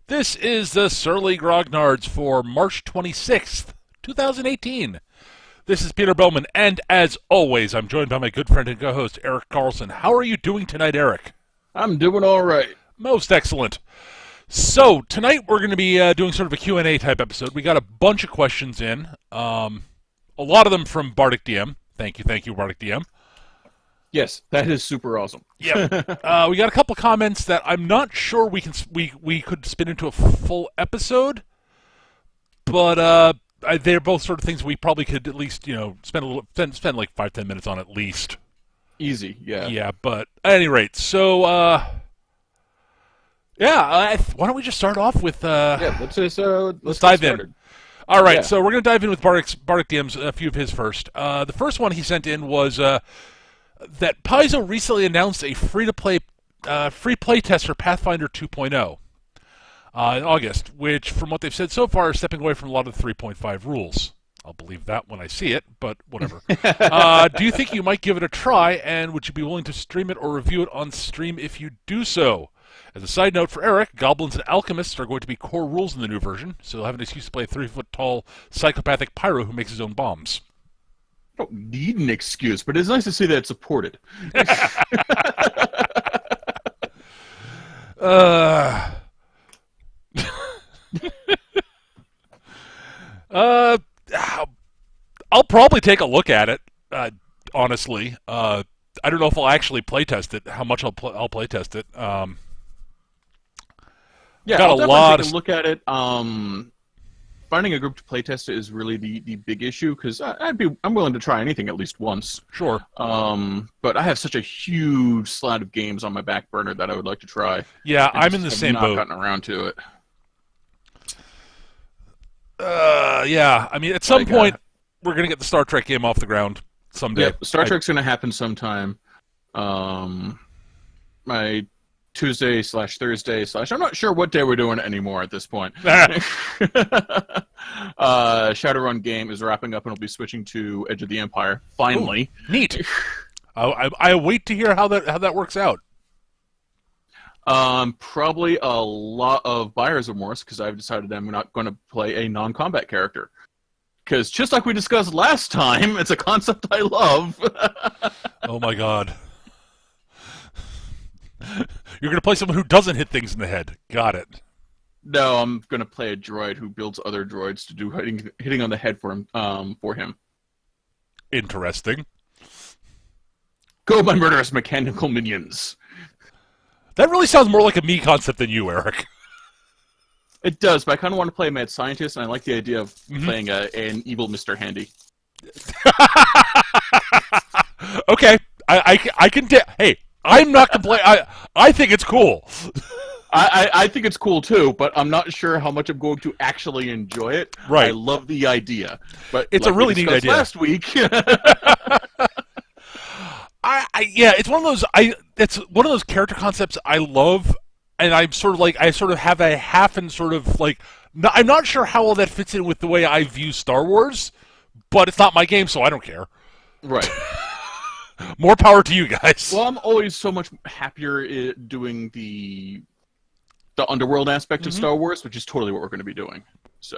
This is the Surly Grognards for March 26th, 2018. This is Peter Bowman, and as always, I'm joined by my good friend and co-host, Eric Carlson. How are you doing tonight, Eric? I'm doing all right. Most excellent. So, tonight we're going to be doing sort of a Q&A type episode. We got a bunch of questions in, a lot of them from Bardic DM. Thank you, Bardic DM. Yes, that is super awesome. Yeah, we got a couple comments that I'm not sure we could spin into a full episode, but they're both sort of things we probably could at least spend like 5-10 minutes on at least. Easy, yeah. Yeah, but at any rate, so why don't we just start off with let's dive get in. All right, Yeah. so we're gonna dive in with Bardic DM's a few of his first. The first one he sent in was that Paizo recently announced a free play test for Pathfinder 2.0 in August, which, from what they've said so far, is stepping away from a lot of the 3.5 rules. I'll believe that when I see it, but whatever. Do you think you might give it a try, and would you be willing to stream it or review it on stream if you do so? As a side note for Eric, goblins and alchemists are going to be core rules in the new version, so he'll have an excuse to play a 3-foot-tall psychopathic pyro who makes his own bombs. I don't need an excuse, but it's nice to see that it's supported. I'll probably take a look at it, honestly. I don't know if I'll actually playtest it, how much I'll playtest it. Yeah, got I'll a definitely lot take of a look at it. Finding a group to playtest it is really the big issue, because I'm willing to try anything at least once. Sure. But I have such a huge slot of games on my back burner that I would like to try. Yeah, I'm in the same boat. I've not gotten around to it. Yeah, I mean, at some point, we're going to get the Star Trek game off the ground someday. Yep, Star Trek's going to happen sometime. My Tuesday/Thursday/ I'm not sure what day we're doing it anymore at this point. Shadowrun game is wrapping up and we'll be switching to Edge of the Empire. Finally. Ooh, neat. I wait to hear how that works out. Probably a lot of buyer's remorse, because I've decided I'm not going to play a non-combat character. Because just like we discussed last time, it's a concept I love. Oh my god. You're going to play someone who doesn't hit things in the head. Got it. No, I'm going to play a droid who builds other droids to do hitting on the head for him. Interesting. Go, my murderous mechanical minions. That really sounds more like a me concept than you, Eric. It does, but I kind of want to play a mad scientist, and I like the idea of playing an evil Mr. Handy. Okay, I can. Hey, I'm not complaining. I think it's cool. I think it's cool too, but I'm not sure how much I'm going to actually enjoy it. Right. I love the idea, but it's like a really neat idea. Last week. It's one of those. It's one of those character concepts I love, and I'm sort of like I sort of have a half and sort of like I'm not sure how all that fits in with the way I view Star Wars, but it's not my game, so I don't care. Right. More power to you guys. Well, I'm always so much happier doing the underworld aspect of Star Wars, which is totally what we're going to be doing. So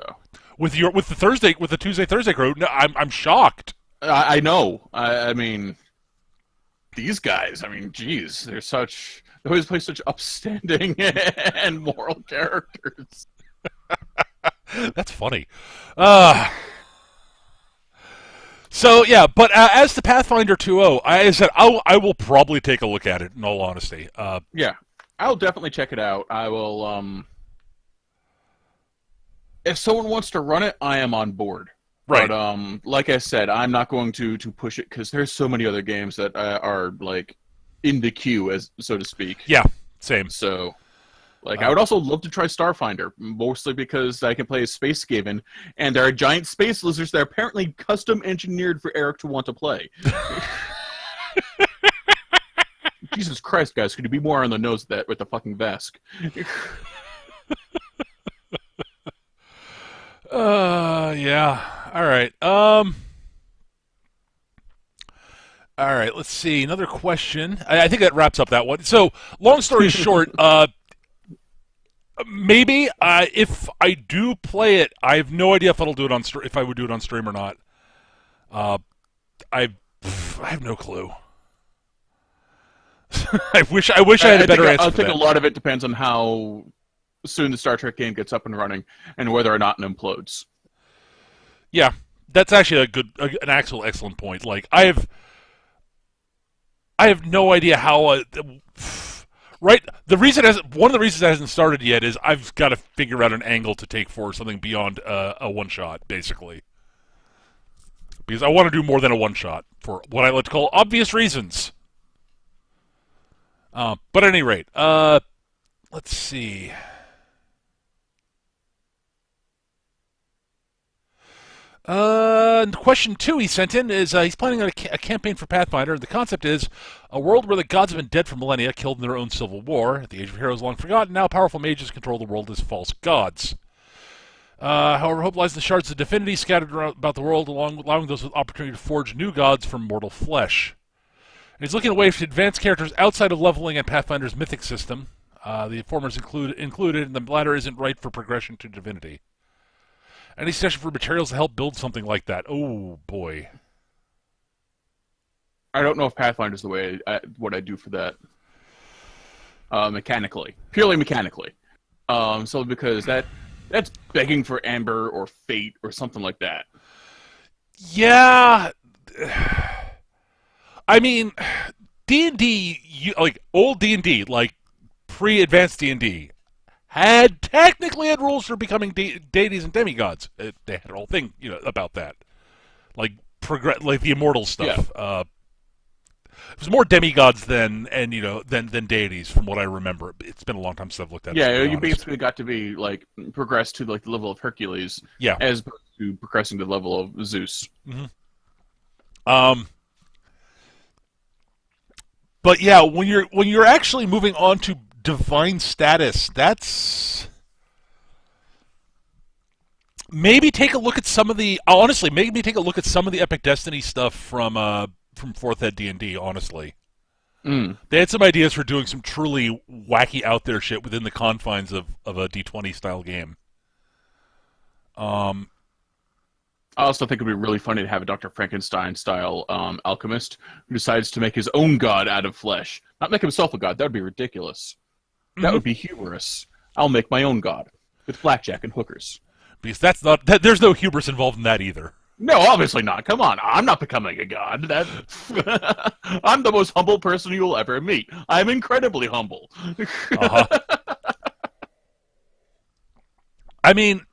with the Tuesday Thursday crew, no, I'm shocked. I know. I mean, these guys. I mean, geez, they always play such upstanding and moral characters. That's funny. So yeah, but as to Pathfinder 2.0, I said I will probably take a look at it. In all honesty, yeah, I'll definitely check it out. I will. If someone wants to run it, I am on board. Right. But like I said, I'm not going to push it, because there's so many other games that are like in the queue, as so to speak. Yeah, same. So. I would also love to try Starfinder, mostly because I can play as Space Skaven, and there are giant space lizards that are apparently custom engineered for Eric to want to play. Jesus Christ, guys, could you be more on the nose with the fucking Vesk? Yeah. All right. All right, let's see. Another question. I think that wraps up that one. So, long story short, Maybe if I do play it, I have no idea if if I would do it on stream or not. Uh, I I have no clue. I wish I had a better answer I for think a that. lot of it depends on how soon the Star Trek game gets up and running, and whether or not it implodes. Yeah, that's actually an actual excellent point. Like I have no idea how. Right, one of the reasons it hasn't started yet is I've got to figure out an angle to take for something beyond a one shot, basically, because I want to do more than a one shot for what I like to call obvious reasons. But at any rate, let's see. Question 2 he sent in is he's planning on a campaign for Pathfinder. The concept is a world where the gods have been dead for millennia, killed in their own civil war. The Age of Heroes long forgotten. Now powerful mages control the world as false gods. However, hope lies in the shards of divinity scattered about the world, allowing those with opportunity to forge new gods from mortal flesh. And he's looking at ways to advance characters outside of leveling and Pathfinder's mythic system. The former is included, and the latter isn't right for progression to divinity. Any suggestion for materials to help build something like that? Oh, boy. I don't know if Pathfinder is the way what I do for that mechanically, purely mechanically. So because that's begging for Amber or Fate or something like that. Yeah. I mean, D&D, like old D&D, like pre-advanced D&D, technically had rules for becoming deities and demigods. They had a whole thing, about that, like like the immortal stuff. Yeah. It was more demigods than deities, from what I remember. It's been a long time since I've looked at it. Yeah, to be you honest. basically got to be like progress to like the level of Hercules, Yeah. as opposed to progressing to the level of Zeus. Um. But yeah, when you're actually moving on to divine status, that's maybe take a look at some of the maybe take a look at some of the Epic Destiny stuff from Fourth Ed D&D. Honestly, they had some ideas for doing some truly wacky out there shit within the confines of a D20 style game. I also think it'd be really funny to have a Dr. Frankenstein style alchemist who decides to make his own god out of flesh. Not make himself a god. That would be ridiculous. That would be humorous. I'll make my own god with blackjack and hookers. Because there's no hubris involved in that either. No, obviously not. Come on, I'm not becoming a god. I'm the most humble person you'll ever meet. I'm incredibly humble. I mean,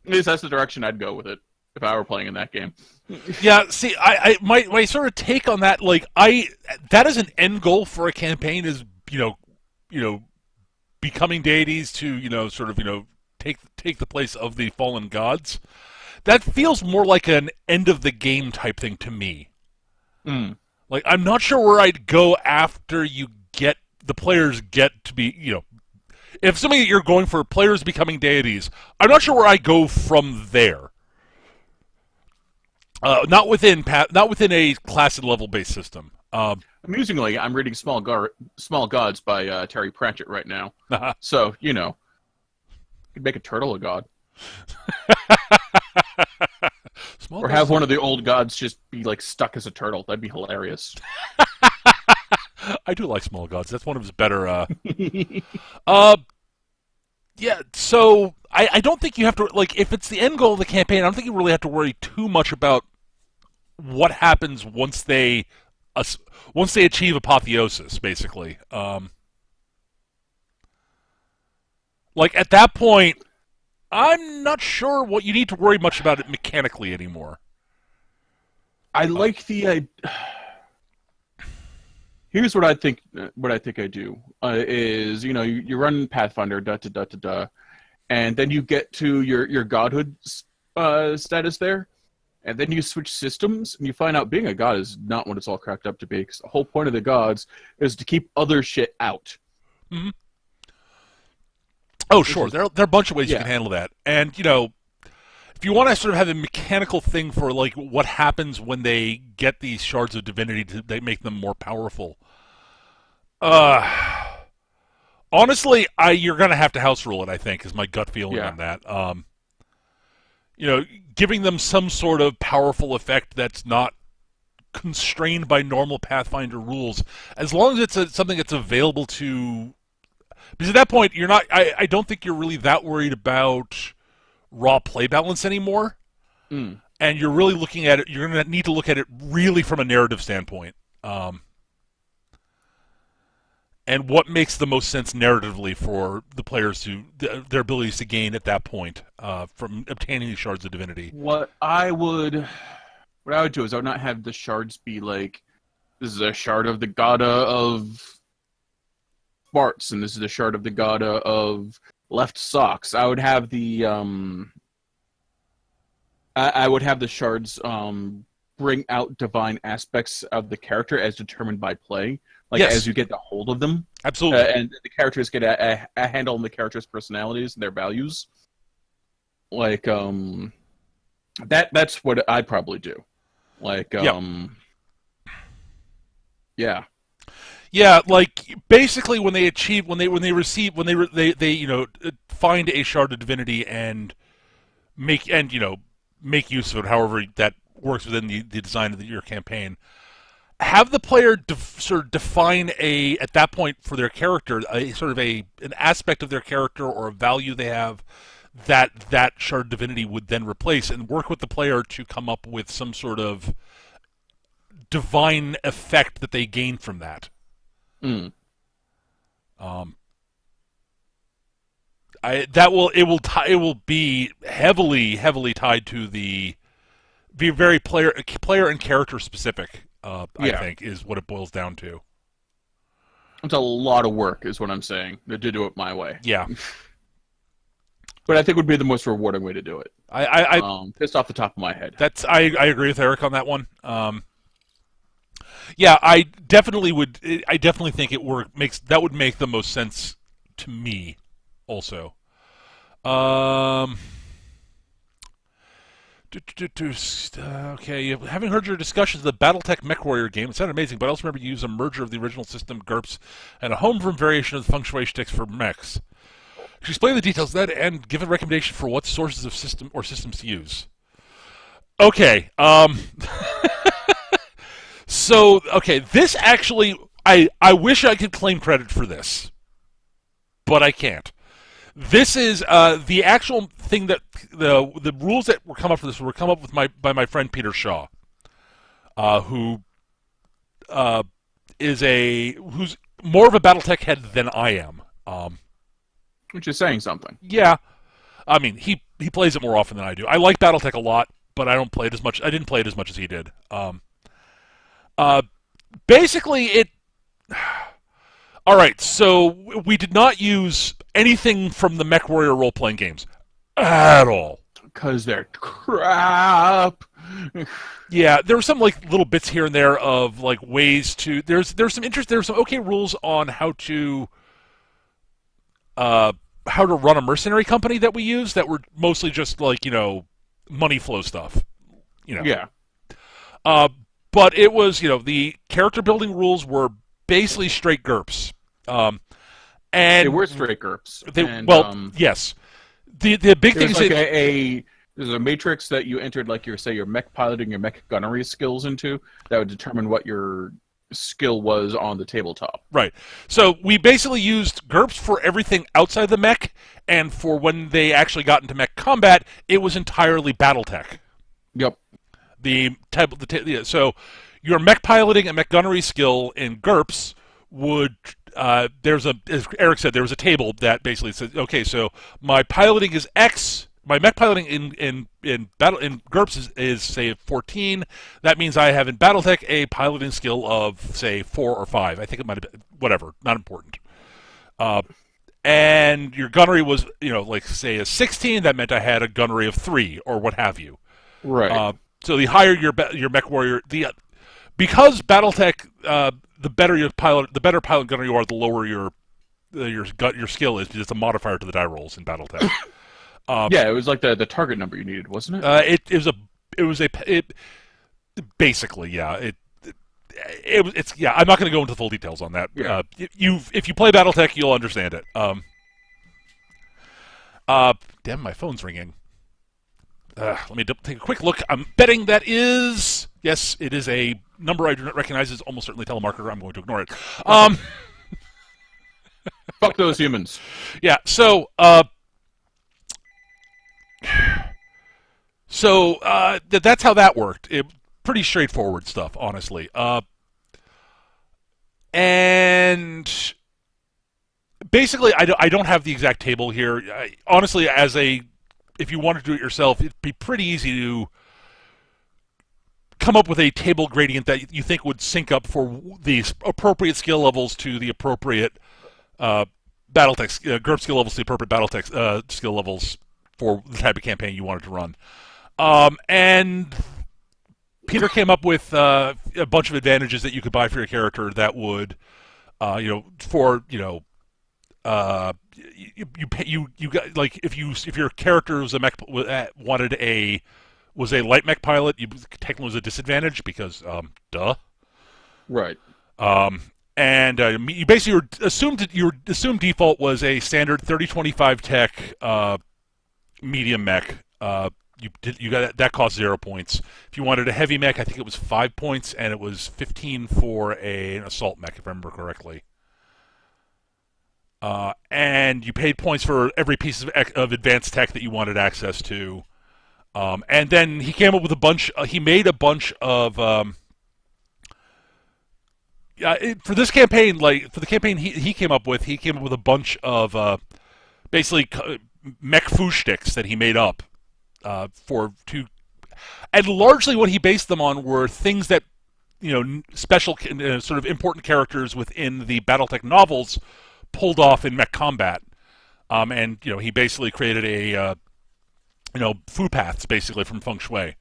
At least that's the direction I'd go with it if I were playing in that game. yeah. See, my sort of take on that, like that is an end goal for a campaign, is becoming deities to take the place of the fallen gods. That feels more like an end of the game type thing to me. Like, I'm not sure where I'd go after the players get to be, if something that you're going for players becoming deities, I'm not sure where I go from there. Not within a class and level based system. Amusingly, I'm reading Small Gods by Terry Pratchett right now. So, you could make a turtle a god. Or have one of the old gods just be like stuck as a turtle. That'd be hilarious. I do like Small Gods. That's one of his better. Yeah. So I don't think you have to, like, if it's the end goal of the campaign, I don't think you really have to worry too much about what happens once they achieve apotheosis. Basically, like at that point, I'm not sure what you need to worry much about it mechanically anymore. I like the. Here's what I think. What I think I do is, you run Pathfinder, and then you get to your godhood status there, and then you switch systems, and you find out being a god is not what it's all cracked up to be. Because the whole point of the gods is to keep other shit out. Mm-hmm. Oh, sure. There are a bunch of ways you can handle that, and if you want to sort of have a mechanical thing for like what happens when they get these shards of divinity, they make them more powerful. Honestly, you're going to have to house rule it. I think is my gut feeling Yeah. on that. Giving them some sort of powerful effect that's not constrained by normal Pathfinder rules, as long as it's something that's available to. Because at that point, you're not. I don't think you're really that worried about raw play balance anymore, Mm. and you're really looking at it. You're going to need to look at it really from a narrative standpoint. And what makes the most sense narratively for the players to their abilities to gain at that point from obtaining these shards of divinity. What I would do is I would not have the shards be like, this is a shard of the god of farts, and this is a shard of the god of left socks. I would have the I would have the shards bring out divine aspects of the character as determined by play. Like Yes. as you get a hold of them, Absolutely. and the characters get a handle on the characters' personalities and their values. Like that's what I'd probably do. Like yeah. Yeah, like basically when they find a shard of divinity and make use of it, however that works within the design of your campaign. Have the player sort of define at that point for their character a sort of an aspect of their character or a value they have that shard of divinity would then replace, and work with the player to come up with some sort of divine effect that they gain from that. Mm. It will be heavily tied to be very player and character specific. I think is what it boils down to. It's a lot of work, is what I'm saying, to do it my way. Yeah, but I think it would be the most rewarding way to do it. Just off the top of my head. I agree with Eric on that one. Yeah, I definitely would. I definitely think that would make the most sense to me. Also, okay, having heard your discussions of the BattleTech MechWarrior game, it sounded amazing, but I also remember you use a merger of the original system GURPS and a homegrown variation of the feng shui sticks for mechs. Could you explain the details of that and give a recommendation for what sources of systems to use? Okay, so, this actually, I wish I could claim credit for this, but I can't. This is the actual thing that the rules that were come up for this were come up with by my friend Peter Shaw, who who's more of a BattleTech head than I am. Which is saying something. Yeah, I mean he plays it more often than I do. I like BattleTech a lot, but I don't play it as much. I didn't play it as much as he did. Basically, it. All right, so we did not use anything from the MechWarrior role-playing games at all. Because they're crap. Yeah, there were some like little bits here and there of like ways to. There's some okay rules on how to run a mercenary company that we use that were mostly just like money flow stuff. Yeah. But it was the character building rules were basically straight GURPS. And they were straight GURPS. Yes. The big thing is there's a matrix that you entered like your mech piloting, your mech gunnery skills into that would determine what your skill was on the tabletop. Right. So we basically used GURPS for everything outside the mech, and for when they actually got into mech combat, it was entirely BattleTech. Yep. So your mech piloting and mech gunnery skill in GURPS would as Eric said, there was a table that basically says, okay, so my piloting is X. My mech piloting in GURPS is say 14. That means I have in BattleTech a piloting skill of say 4 or 5. I think it might have been whatever, not important. And your gunnery was like say a 16. That meant I had a gunnery of 3 or what have you. Right. So the higher your mech warrior, because BattleTech, the better pilot gunner you are, the lower your skill is, because it's a modifier to the die rolls in BattleTech. Yeah, it was like the target number you needed, wasn't it? Basically, yeah. it's yeah. I'm not going to go into full details on that. Yeah. If you play BattleTech, you'll understand it. Damn, my phone's ringing. Let me take a quick look. I'm betting that is yes, it is a number I do not recognize. It's almost certainly telemarketer. I'm going to ignore it. Fuck those humans. Yeah. So that's how that worked. Pretty straightforward stuff, honestly. And basically, I don't have the exact table here. Honestly, if you want to do it yourself, it'd be pretty easy to come up with a table gradient that you think would sync up for the appropriate skill levels to the appropriate BattleTech GURP skill levels to the appropriate BattleTech skill levels for the type of campaign you wanted to run. And Peter came up with a bunch of advantages that you could buy for your character that would, you got like if your character was a mech was a light mech pilot, you technically was a disadvantage because duh. Right. And you basically your assumed default was a standard 30-25 tech medium mech. You got that cost 0 points. If you wanted a heavy mech, I think it was 5 points, and it was 15 for an assault mech, if I remember correctly. And you paid points for every piece of advanced tech that you wanted access to. And then he came up with a bunch. He made a bunch of for this campaign, like for the campaign he came up with a bunch of basically mech foo sticks that he made up. And largely what he based them on were things that, special sort of important characters within the BattleTech novels pulled off in mech combat. And he basically created a foo paths basically from feng shui.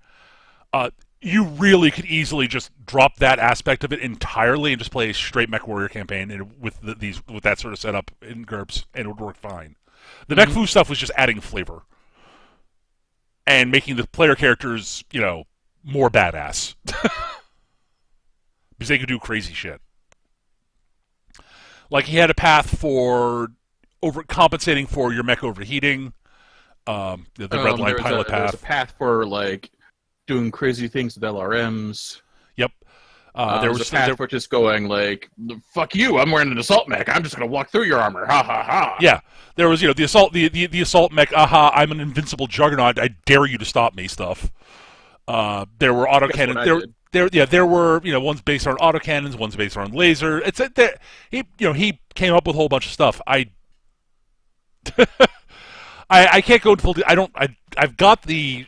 You really could easily just drop that aspect of it entirely and just play a straight mech warrior campaign with that sort of setup in GURPS, and it would work fine. The mech foo stuff was just adding flavor and making the player characters, more badass. Because they could do crazy shit. Like, he had a path for overcompensating for your mech overheating. The red line pilot path. There's a path for, like, doing crazy things with LRMs. Yep. There was a path for just going, like, fuck you, I'm wearing an assault mech, I'm just going to walk through your armor, ha ha ha. Yeah. There was, the assault mech, aha, I'm an invincible juggernaut, I dare you to stop me stuff. There were autocannon. There were ones based on autocannons, ones based on laser. He came up with a whole bunch of stuff. I can't go into full. I've got the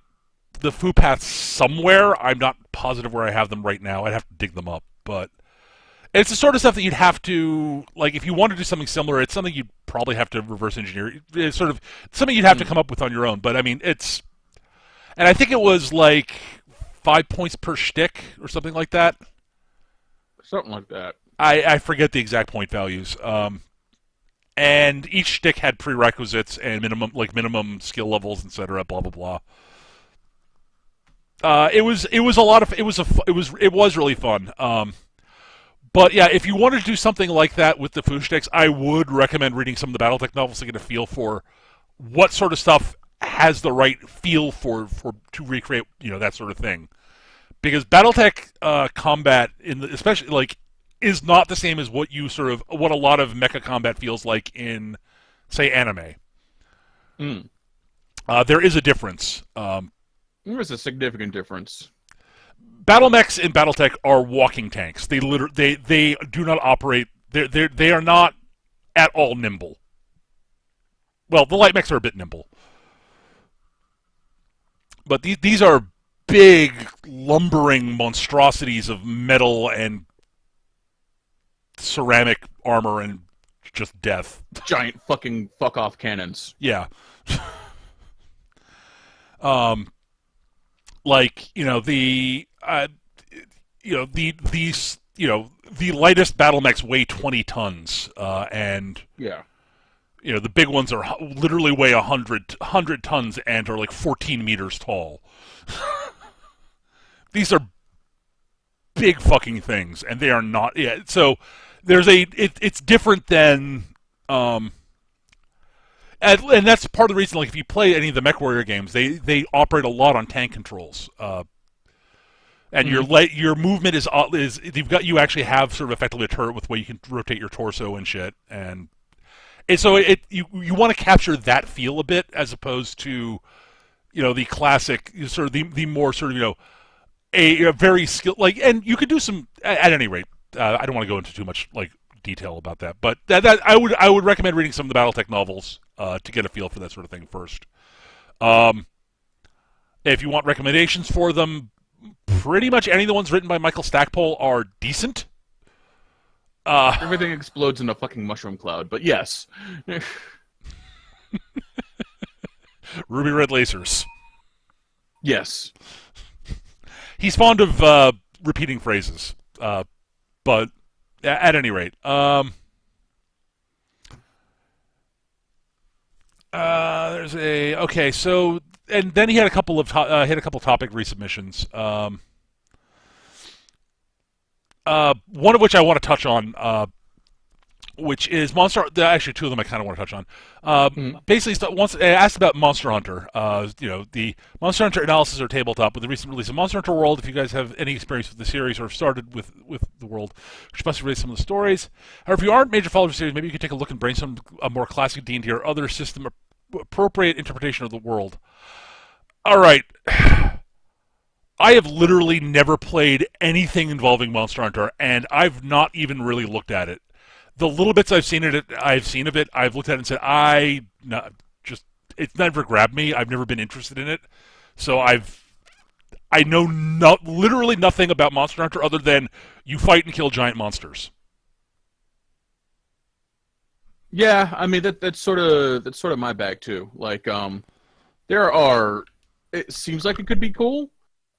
foo paths somewhere. I'm not positive where I have them right now. I'd have to dig them up, but it's the sort of stuff that you'd have to, like, if you want to do something similar, it's something you'd probably have to reverse engineer. It's sort of something you'd have to come up with on your own. But I mean, and I think it was like 5 points per shtick or something like that. Something like that. I forget the exact point values. And each shtick had prerequisites and minimum skill levels, etc. Blah blah blah. It was really fun. But yeah, if you wanted to do something like that with the foo sticks, I would recommend reading some of the BattleTech novels to get a feel for what sort of stuff has the right feel for to recreate that sort of thing, because BattleTech combat especially like is not the same as what a lot of mecha combat feels like in, say, anime. There is a difference. There is a significant difference. Battle mechs in BattleTech are walking tanks. They do not operate. They are not at all nimble. Well, the light mechs are a bit nimble. But these are big, lumbering monstrosities of metal and ceramic armor and just death. Giant fucking fuck-off cannons. Yeah. The lightest battle mechs weigh 20 tons, and yeah. The big ones are literally weigh 100 tons and are like 14 meters tall. These are big fucking things, and they are not. Yeah, so it's different than. And that's part of the reason. Like, if you play any of the MechWarrior games, they operate a lot on tank controls. And your movement is you actually have sort of effectively a turret with where you can rotate your torso and shit, and so you want to capture that feel a bit as opposed to the classic sort of the more sort of a very skill, like, and you could do some at any rate. I don't want to go into too much like detail about that, but that I would recommend reading some of the BattleTech novels to get a feel for that sort of thing first. If you want recommendations for them, pretty much any of the ones written by Michael Stackpole are decent. Everything explodes in a fucking mushroom cloud, but yes. Ruby red lasers. Yes. He's fond of repeating phrases, but at any rate, there's a okay. So, and then he had a couple of topic resubmissions. One of which I want to touch on, which is Monster. Actually, two of them I kind of want to touch on. Basically, once asked about Monster Hunter. The Monster Hunter analysis or tabletop with the recent release of Monster Hunter World. If you guys have any experience with the series or have started with the world, which must erase some of the stories. However, if you aren't major followers of the series, maybe you could take a look and brainstorm a more classic D&D or other system appropriate interpretation of the world. All right. I have literally never played anything involving Monster Hunter, and I've not even really looked at it. The little bits I've seen of it, I've looked at it and said, it's never grabbed me. I've never been interested in it. So I know literally nothing about Monster Hunter other than you fight and kill giant monsters. Yeah, I mean that's sort of my bag too. Like, it seems like it could be cool.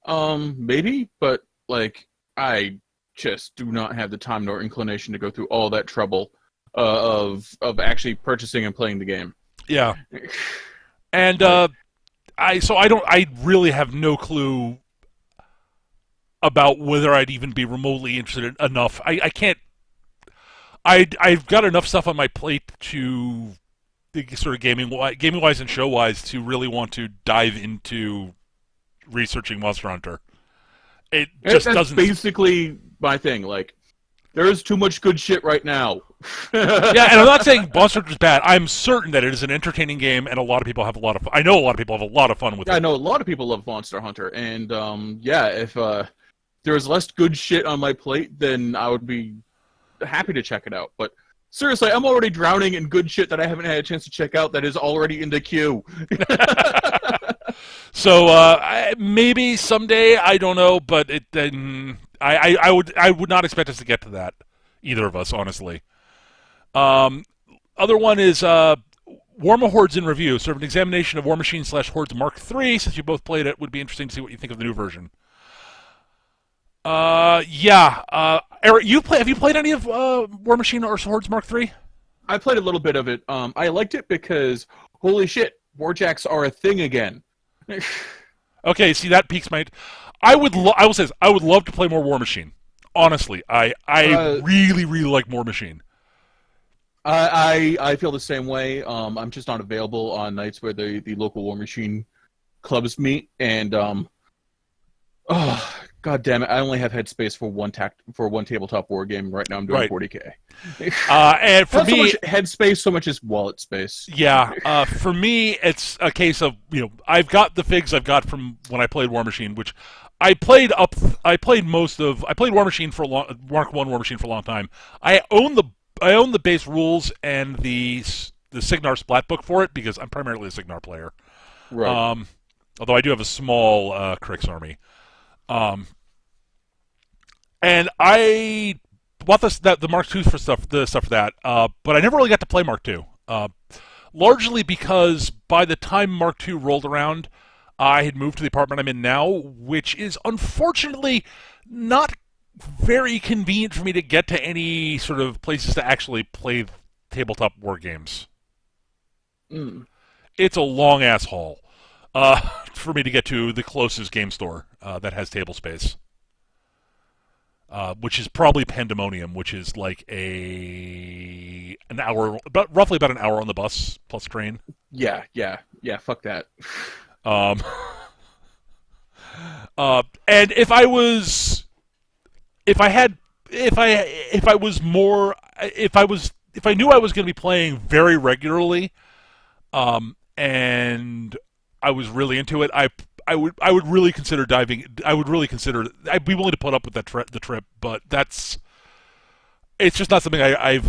Maybe, but like I just do not have the time nor inclination to go through all that trouble of actually purchasing and playing the game. Yeah, and I really have no clue about whether I'd even be remotely interested enough. I can't. I've got enough stuff on my plate to sort of gaming wise and show wise to really want to dive into researching Monster Hunter. It just that's doesn't. Basically my thing. Like, there is too much good shit right now. Yeah, and I'm not saying Monster Hunter is bad. I'm certain that it is an entertaining game, and a lot of people have a lot of. I know a lot of people have a lot of fun with it. I know a lot of people love Monster Hunter, and if there was less good shit on my plate, then I would be happy to check it out. But seriously, I'm already drowning in good shit that I haven't had a chance to check out that is already in the queue. So maybe someday, I don't know, but I would not expect us to get to that, either of us, honestly. Other one is Warma Hordes in Review, sort of an examination of War Machine / Hordes Mark III. Since you both played it, would be interesting to see what you think of the new version. Eric, have you played any of War Machine or Hordes Mark III? I played a little bit of it. I liked it because, holy shit, warjacks are a thing again. Okay, see, that piques my. I will say this, I would love to play more War Machine. Honestly, I really like War Machine. I feel the same way. I'm just not available on nights where the local War Machine clubs meet, and god damn it, I only have headspace for one tabletop war game. Right now I'm doing 40K. And for not me, so much headspace, so much as wallet space. Yeah, for me, it's a case of, I've got the figs I've got from when I played War Machine, which I played War Machine for a long, Mark 1 War Machine for a long time. I own the base rules and the Signar Splat book for it because I'm primarily a Signar player. Right. Although I do have a small Crix army. And I bought the Mark II for the stuff for that, but I never really got to play Mark II. Largely because by the time Mark II rolled around, I had moved to the apartment I'm in now, which is unfortunately not very convenient for me to get to any sort of places to actually play tabletop war games. It's a long ass haul for me to get to the closest game store that has table space. which is probably Pandemonium, which is like roughly about an hour on the bus plus train. Yeah, yeah, yeah. Fuck that. Um, and if I was, if I had, if I was more, if I knew I was going to be playing very regularly, and I was really into it, I would really consider diving. I would really consider. I'd be willing to put up with the trip, but it's just not something I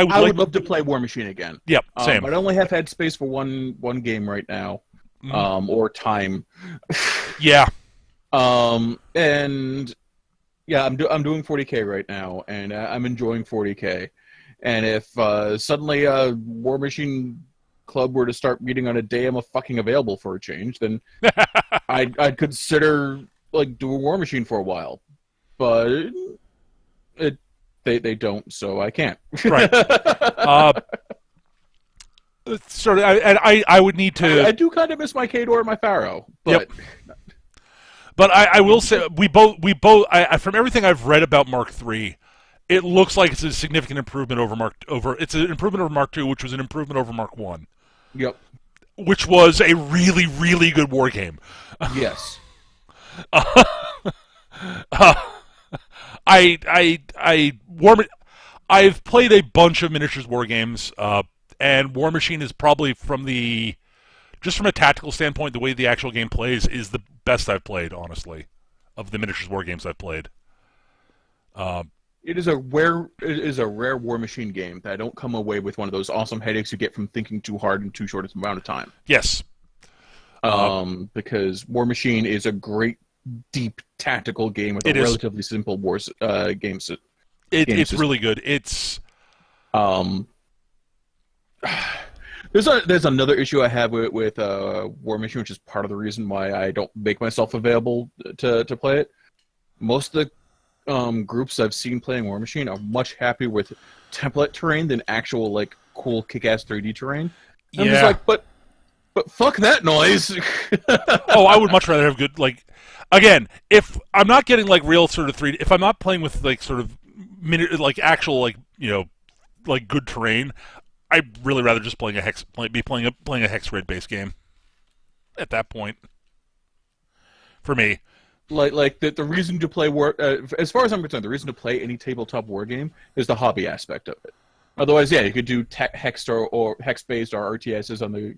would love to play War Machine again. Yep, same. But I only have had space for one game right now, or time. Yeah. And yeah, I'm doing 40K right now, and I'm enjoying 40K. And if suddenly a War Machine club were to start meeting on a day I'm fucking available for a change, then I'd consider like doing War Machine for a while. But they don't, so I can't. Right. Sort of, I would need to. I do kind of miss my Khador and my Pharaoh, but. Yep. But I will say we both from everything I've read about Mark III, it looks like it's a significant improvement over it's an improvement over Mark II, which was an improvement over Mark I. Yep. Which was a really, really good war game. Yes. I've played a bunch of miniatures war games, and War Machine is probably just from a tactical standpoint, the way the actual game plays is the best I've played, honestly, of the miniatures war games I've played. It is a rare War Machine game that I don't come away with one of those awesome headaches you get from thinking too hard in too short an amount of time. Yes. Because War Machine is a great, deep tactical game with a relatively simple game system. It's really good. It's there's another issue I have with War Machine, which is part of the reason why I don't make myself available to play it. Most of the groups I've seen playing War Machine are much happier with template terrain than actual like cool kick-ass 3D terrain. Yeah. I'm just like, but fuck that noise. Oh, I would much rather have good, like, again, if I'm not getting like real sort of 3D, if I'm not playing with like sort of actual like, you know, like good terrain, I'd really rather just playing a hex grid based game at that point. For me, like the reason to play war, as far as I'm concerned, the reason to play any tabletop war game is the hobby aspect of it. Otherwise, yeah, you could do hex or hex-based or RTSs on the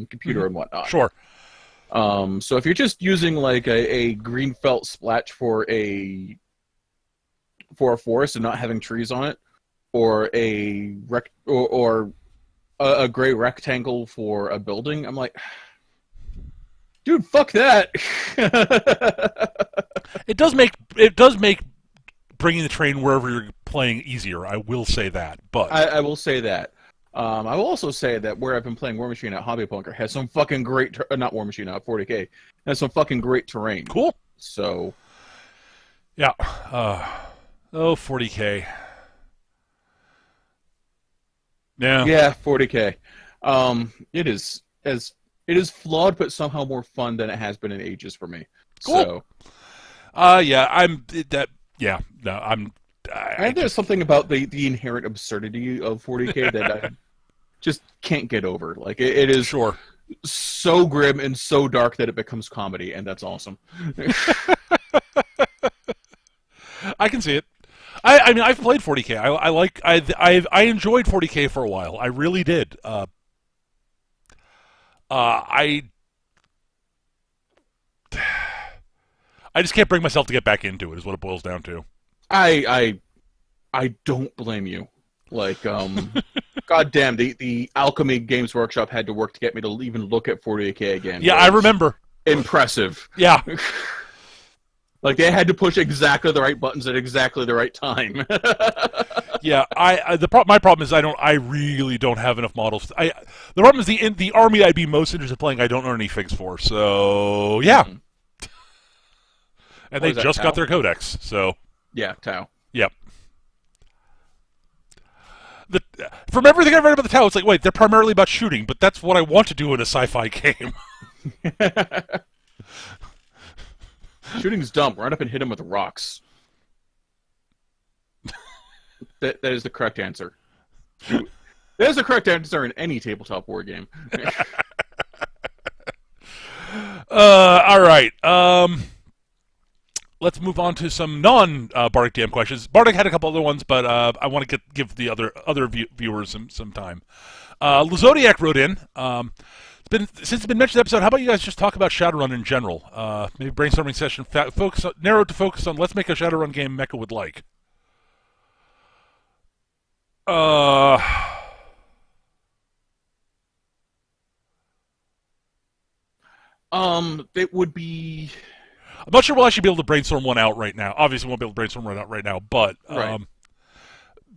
computer and whatnot. Sure. So if you're just using like a green felt splotch for a forest and not having trees on it, or a a gray rectangle for a building, I'm like, dude, fuck that. It does make bringing the train wherever you're playing easier. I will say that, but I will say that. I will also say that where I've been playing War Machine at Hobby Bunker has some fucking great not War Machine, 40K has some fucking great terrain. Cool. So, yeah. 40K. Yeah, 40K. It is flawed, but somehow more fun than it has been in ages for me. Cool. So, yeah, there's something about the inherent absurdity of 40K that I just can't get over. Like it is sure so grim and so dark that it becomes comedy, and that's awesome. I can see it. I mean, I've played 40K. I enjoyed 40K for a while. I really did. I just can't bring myself to get back into it. Is what it boils down to. I don't blame you. Like, God damn, the Alchemy Games Workshop had to work to get me to even look at 40K again. Yeah, I remember. Impressive. Yeah. Like, they had to push exactly the right buttons at exactly the right time. Yeah, my problem is I really don't have enough models. The problem is the army I'd be most interested in playing I don't own any figs for. So yeah, and they just got their codex. So yeah, Tau. Yep. From everything I've read about the Tau, it's like, wait, they're primarily about shooting, but that's what I want to do in a sci-fi game. Shooting's dumb. Run up and hit him with rocks. That is the correct answer. Shoot. That is the correct answer in any tabletop war game. All right. Let's move on to some non-Bardic DM questions. Bardic had a couple other ones, but I want to give the other viewers some time. Zodiac wrote in. Since it's been mentioned in the episode, how about you guys just talk about Shadowrun in general? Maybe brainstorming session narrowed to focus on let's make a Shadowrun game Mecha would like. It would be. I'm not sure we'll actually be able to brainstorm one out right now. Obviously, we won't be able to brainstorm one out right now, but Right.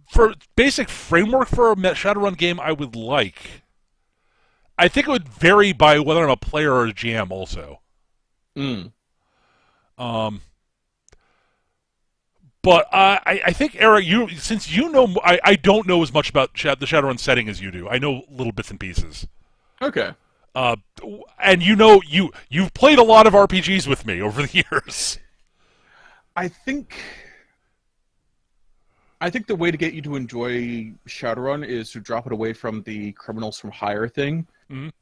For basic framework for a Shadowrun game, I would like. I think it would vary by whether I'm a player or a GM, also. Mm. But I think Eric, since you know, I don't know as much about the Shadowrun setting as you do. I know little bits and pieces. Okay. And you've played a lot of RPGs with me over the years. I think the way to get you to enjoy Shadowrun is to drop it away from the Criminals from Hire thing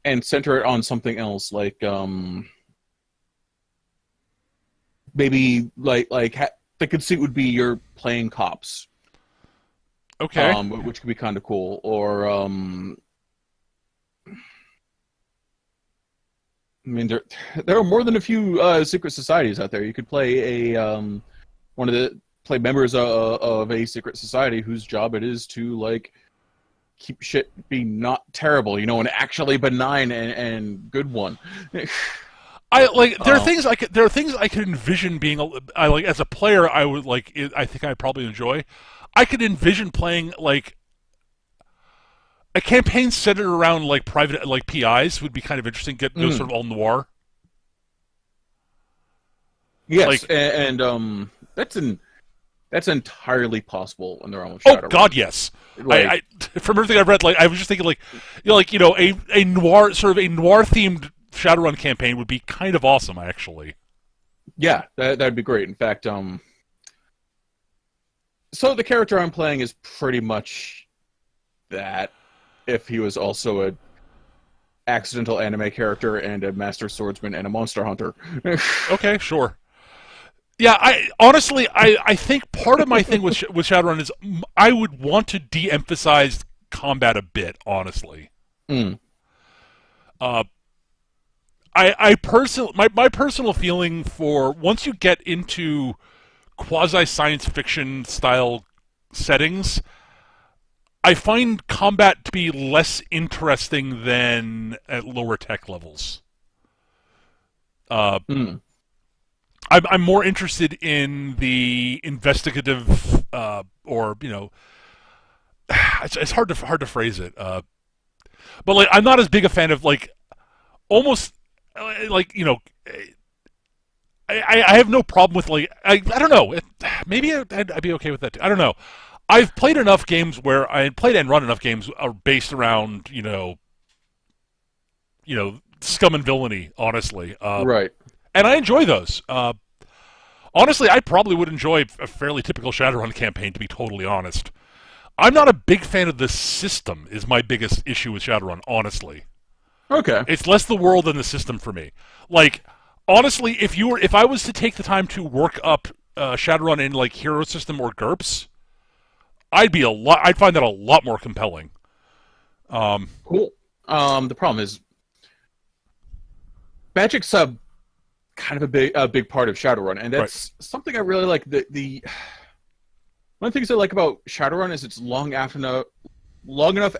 and center it on something else, like maybe the conceit would be you're playing cops. Okay. Which could be kind of cool, or I mean, there are more than a few secret societies out there. You could play play members of a secret society whose job it is to keep shit being not terrible, an actually benign and good one. There are things I could envision being as a player. I would I think I'd probably enjoy. I could envision playing a campaign centered around private PIs would be kind of interesting. Go sort of all noir. Yes, and that's entirely possible in the realm of Shadowrun. Oh God, yes. From everything I've read, I was just thinking a noir themed Shadowrun campaign would be kind of awesome, actually. Yeah, that'd be great. In fact, so the character I'm playing is pretty much that. If he was also a accidental anime character and a master swordsman and a monster hunter. Okay, sure. Yeah, I think part of my thing with Shadowrun is I would want to de-emphasize combat a bit, honestly. My personal feeling for once you get into quasi science fiction style settings, I find combat to be less interesting than at lower tech levels. I'm more interested in the investigative, it's hard to phrase it. But I'm not as big a fan of almost I have no problem with I don't know. Maybe I'd be okay with that. I don't know. I've played enough games where I played and run enough games are based around scum and villainy, honestly. Right. And I enjoy those. Honestly, I probably would enjoy a fairly typical Shadowrun campaign, to be totally honest. I'm not a big fan of the system. Is my biggest issue with Shadowrun, honestly. Okay. It's less the world than the system for me. Honestly, if I was to take the time to work up Shadowrun in Hero System or GURPS, I'd find that a lot more compelling. Cool. The problem is Magic's kind of a big part of Shadowrun, and that's something I really like. The one of the things I like about Shadowrun is it's long enough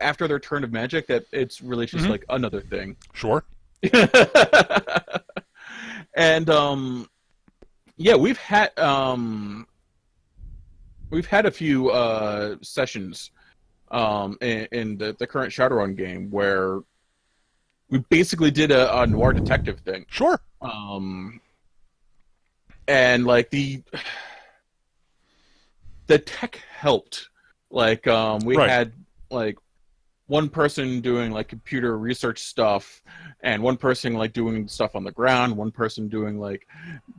after their turn of Magic that it's really just another thing. Sure. And yeah, we've had a few sessions in the current Shadowrun game where we basically did a noir detective thing. Sure. And the tech helped. We had one person doing like computer research stuff, and one person like doing stuff on the ground, one person doing like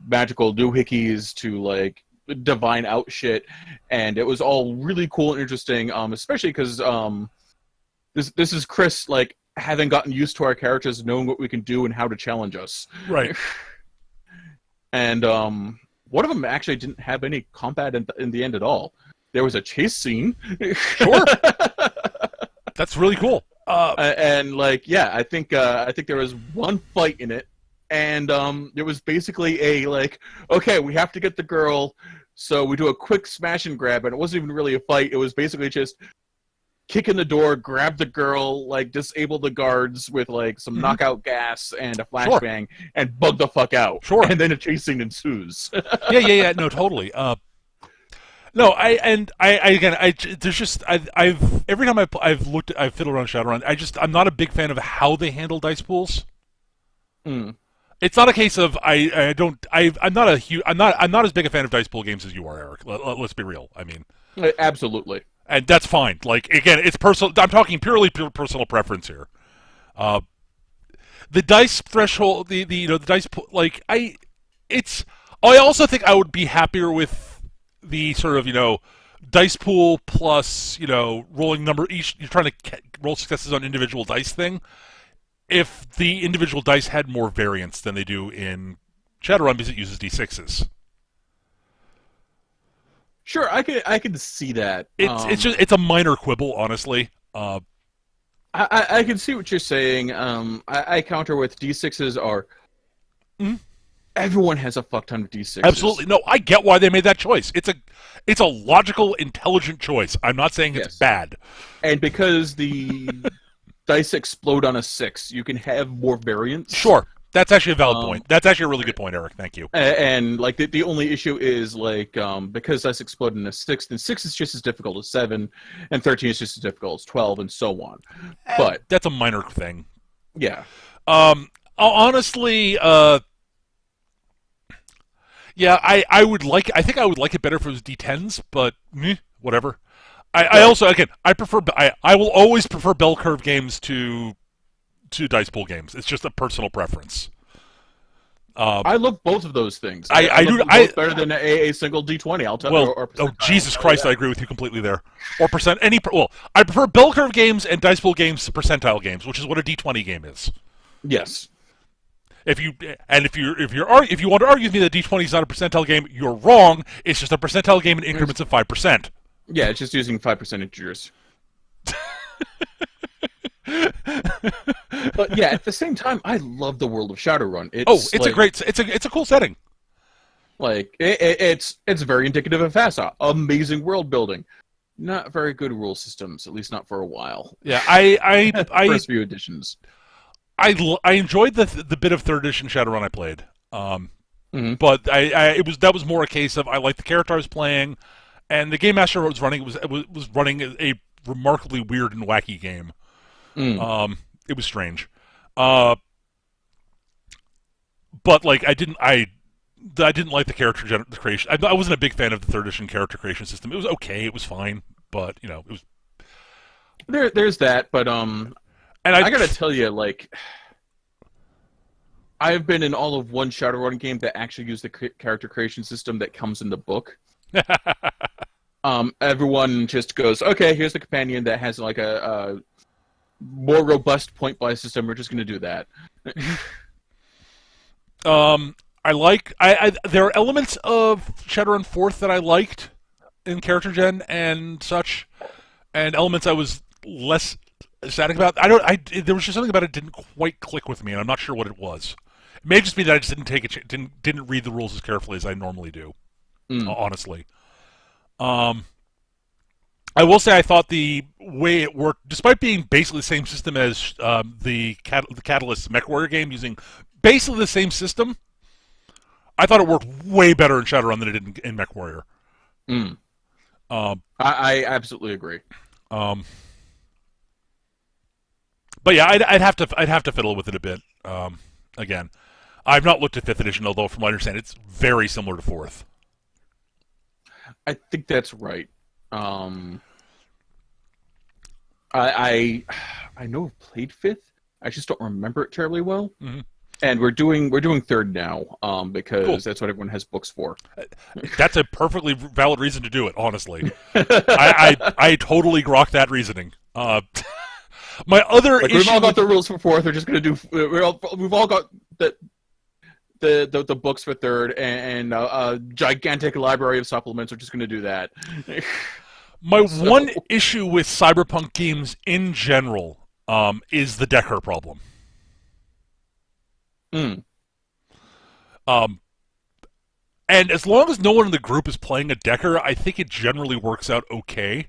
magical doohickeys to like divine out shit, and it was all really cool and interesting. Especially because this is Chris like having gotten used to our characters, knowing what we can do and how to challenge us. Right. And one of them actually didn't have any combat in the end at all. There was a chase scene. Sure. That's really cool. And like, yeah, I think there was one fight in it, and it was basically a like, okay, we have to get the girl, so we do a quick smash and grab, and it wasn't even really a fight. It was basically just kick in the door, grab the girl, like disable the guards with like some knockout gas and a flashbang, and bug the fuck out. Sure. And then a chase scene ensues. Yeah. No, totally. No, there's just I've every time I've fiddled around Shadowrun, I'm not a big fan of how they handle dice pools. Mm. It's not a case of I'm not as big a fan of dice pool games as you are, Eric. Let's be real. I mean, Absolutely. and that's fine. Like again, it's personal. I'm talking pure personal preference here. The dice threshold, the dice pool, like I also think I would be happier with the sort of dice pool plus rolling number each. You're trying to roll successes on individual dice thing. If the individual dice had more variance than they do in Shadowrun because it uses d6s. Sure, I could see that. It's a minor quibble, honestly. I can see what you're saying. I counter with D6s are. Mm-hmm. Everyone has a fuck ton of D6s. Absolutely. No, I get why they made that choice. It's a logical, intelligent choice. I'm not saying it's bad. And because the dice explode on a 6, you can have more variance. Sure. That's actually a valid point. That's actually a really good point, Eric. Thank you. And like the only issue is like because dice explode in a 6, then 6 is just as difficult as 7, and 13 is just as difficult as 12, and so on. But that's a minor thing. Yeah. Honestly, yeah, I think I would like it better if it was D10s, but whatever. I also, again, I will always prefer bell curve games to dice pool games. It's just a personal preference. I love both of those things. I do both better than a single D20. I'll tell you. Oh Jesus Christ! I agree with you completely there. Or I prefer bell curve games and dice pool games to percentile games, which is what a D20 game is. Yes. If you want to argue with me that D20 is not a percentile game, you're wrong. It's just a percentile game in increments of 5%. Yeah, it's just using 5% integers. But yeah, at the same time, I love the world of Shadowrun. It's a cool setting. Like it's very indicative of FASA. Amazing world building. Not very good rule systems, at least not for a while. Yeah, first few editions. I enjoyed the bit of 3rd edition Shadowrun I played, but that was more a case of I liked the character I was playing, and the game master was running was running a remarkably weird and wacky game. It was strange, but like I didn't like the character creation. I wasn't a big fan of the 3rd edition character creation system. It was okay, it was fine, but it was there's that, but and I gotta tell you, like, I've been in all of one Shadowrun game that actually used the character creation system that comes in the book. Everyone just goes, okay, here's the companion that has like a more robust point buy system. We're just gonna do that. There are elements of Shadowrun 4th that I liked in character gen and such, and elements I was less ecstatic about. There was just something about it that didn't quite click with me, and I'm not sure what it was. It may just be that I just didn't read the rules as carefully as I normally do. Honestly, I will say I thought the way it worked, despite being basically the same system as the Catalyst MechWarrior game, using basically the same system, I thought it worked way better in Shadowrun than it did in MechWarrior. I absolutely agree. But yeah, I'd have to fiddle with it a bit. Again, I've not looked at 5th edition, although from what I understand, it's very similar to 4th. I think that's right. I know I've played fifth. I just don't remember it terribly well. Mm-hmm. And we're doing third now, Cool. because that's what everyone has books for. That's a perfectly valid reason to do it. Honestly, I totally grok that reasoning. My other Like issue we've all got the rules for fourth. We're just gonna do. We've all got the books for third, and a gigantic library of supplements. We're just gonna do that. my So, one issue with cyberpunk games in general is the Decker problem. mm, Um, and as long as no one in the group is playing a Decker, I think it generally works out okay.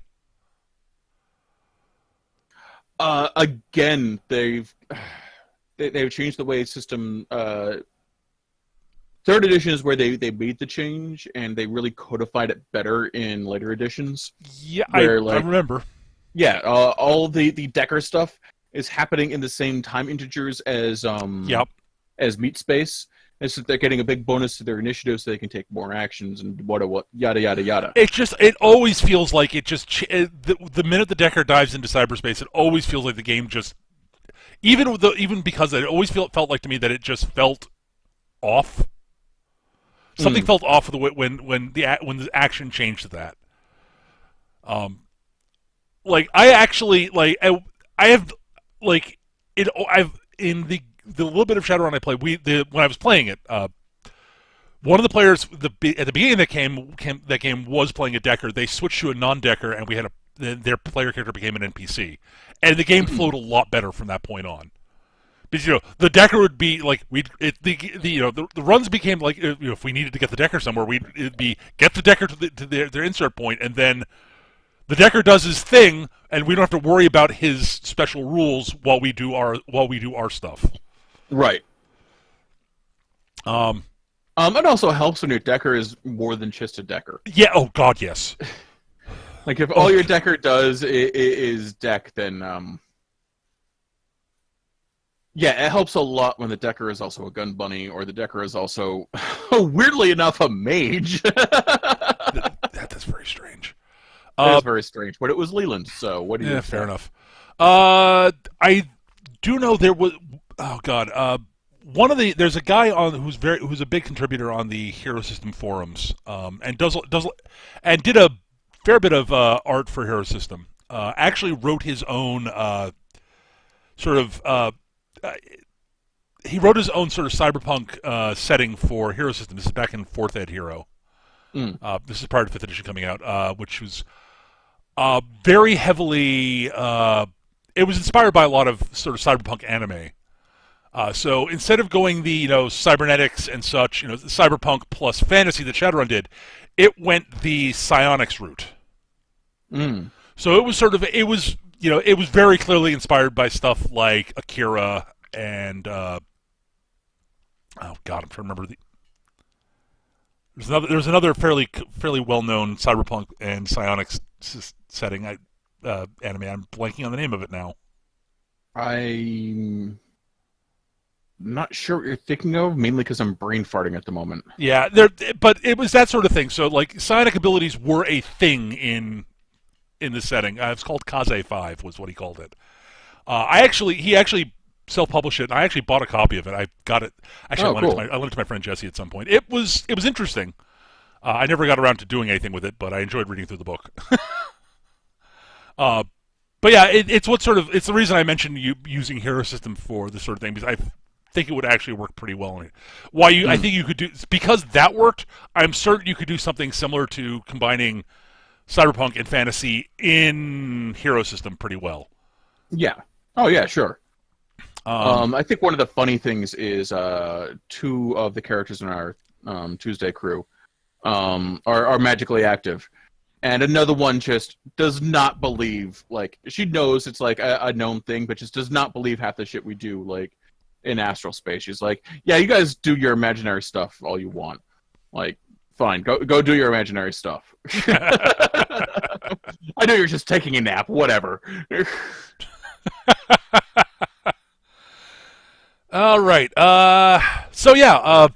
again, they've changed the way system. Third edition is where they made the change, and they really codified it better in later editions. Yeah, Where I like remember. yeah, all the Decker stuff is happening in the same time integers Yep. as meat space. And so they're getting a big bonus to their initiative, so they can take more actions and what yada yada yada. It always feels like the minute the Decker dives into cyberspace, it always feels like the game just even because it always felt like to me that it just felt off. Something felt off with the way when the action changed to that. Like I actually like I have like it. I've in the little bit of Shadowrun I played. When I was playing it, one of the players at the beginning of that game was playing a Decker. They switched to a non-Decker, and we had their player character became an NPC, and the game flowed a lot better from that point on. Because the Decker would be like the runs became like if we needed to get the Decker somewhere, it'd be get the Decker to their insert point, and then the Decker does his thing, and we don't have to worry about his special rules while we do our stuff. Right. Um. It also helps when your Decker is more than just a Decker. Yeah. Oh God. Yes. Like if all your Decker does is deck, then yeah, it helps a lot when the Decker is also a gun bunny, or the Decker is also, weirdly enough, a mage. That's very strange. That's very strange, but it was Leland, so what do you Yeah, fair enough. I do know there was. Oh God. There's a guy who's a big contributor on the Hero System forums, and did a fair bit of art for Hero System. Actually wrote his own sort of. He wrote his own sort of cyberpunk setting for Hero System. This is back in 4th Ed Hero. This is prior to 5th edition coming out, which was very heavily. It was inspired by a lot of sort of cyberpunk anime. So instead of going the cybernetics and such, cyberpunk plus fantasy that Shadowrun did, it went the psionics route. So it was it was very clearly inspired by stuff like Akira and oh God, I'm trying to remember there's another fairly well known cyberpunk and psionics setting anime. I'm blanking on the name of it now. I'm not sure what you're thinking of, mainly because I'm brain farting at the moment. Yeah, but it was that sort of thing. So like psionic abilities were a thing in this setting. It's called Kaze 5 was what he called it. He actually self-published it, and I actually bought a copy of it. I got it. Actually, I lent it to my friend Jesse at some point. It was interesting. I never got around to doing anything with it, but I enjoyed reading through the book. But yeah, it's the reason I mentioned using Hero System for this sort of thing, because I think it would actually work pretty well in it. I think you could do, because that worked, I'm certain you could do something similar to combining cyberpunk and fantasy in Hero System pretty well. Yeah. Oh yeah, sure. I think one of the funny things is 2 of the characters in our Tuesday crew are magically active, and another one just does not believe. Like, she knows it's like a known thing, but just does not believe half the shit we do, like in astral space. She's like, "Yeah, you guys do your imaginary stuff all you want. Like, fine, go do your imaginary stuff." I know you're just taking a nap. Whatever. All right. So yeah.